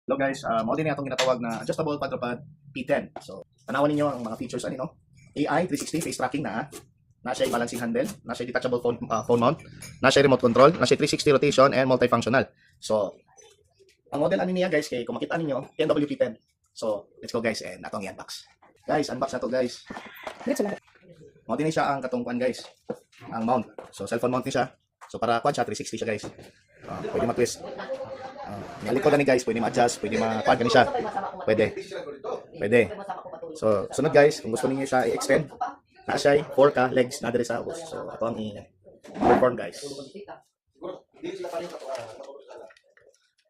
Hello guys, mao din atong ginatawag na adjustable quadruped P10. So, tanawan ninyo ang mga features ani no. AI 360 face tracking na siya balancing handle, na siya detachable phone mount, na siya remote control, na siya 360 rotation and multifunctional. So, ang model ani niya guys kay kung makita ninyo, BMW P10. So, let's go guys and atong i-unbox. Guys, unbox na to guys. Mao din siya ang katungkuan guys. Ang mount. So, cellphone mount ni siya. So, para quad siya 360 siya guys. Pwede ma-twist. Nalikod na ni guys, pwede ma-adjust, pwede ma-quad ka siya. Pwede. So, sunod guys, kung gusto niyo siya i-extend, na siya 4K legs na dire sa ubos. So, ato ang i-perform guys.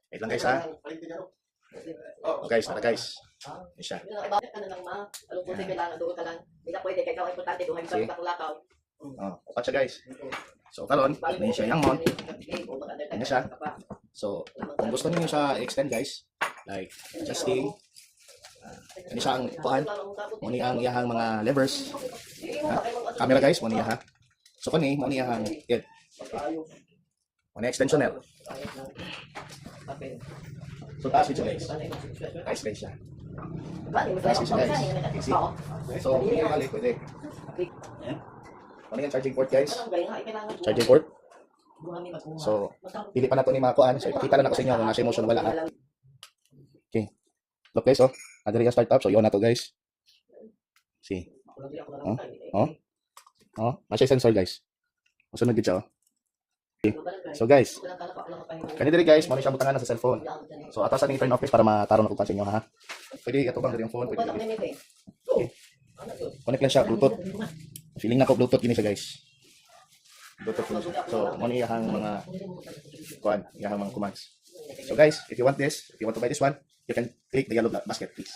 Wait lang guys ha. Oh, guys, nara guys. Yan siya. Upat siya guys. So, karon, may siya yung mount. Yan siya. So, kung gusto niyo siya extend guys, like adjusting, ini siya ang kuan, muni ang iyahang mga levers. Camera guys, muni ha. So kani muni ang yan. Muni extensioner. So taas siya guys. Nice guys siya. Nice siya guys. Easy. So muni ang balik pwede. Muni ang charging port guys. Charging port. So, pili pa na ito ni mga kuan. So, ipakita na ako sa inyo kung nasa emotion wala ha. Okay. Look guys, oh. Adria startup. So, yun na to guys. See. Masya sensor guys. Masunod siya, oh. Okay. So, guys. Kanina rin guys, muna siya butangan na sa cellphone. So, atasan ni turn off guys para matarong ako pa sa inyo ha. Pwede itubang din yung phone. Pwede. Okay. Connect lang siya. Bluetooth. Feeling na ko Bluetooth yun siya guys. So, muna iyahang mga kuan, iyahang mga commands. So guys, if you want this, if you want to buy this one, you can click the yellow basket please.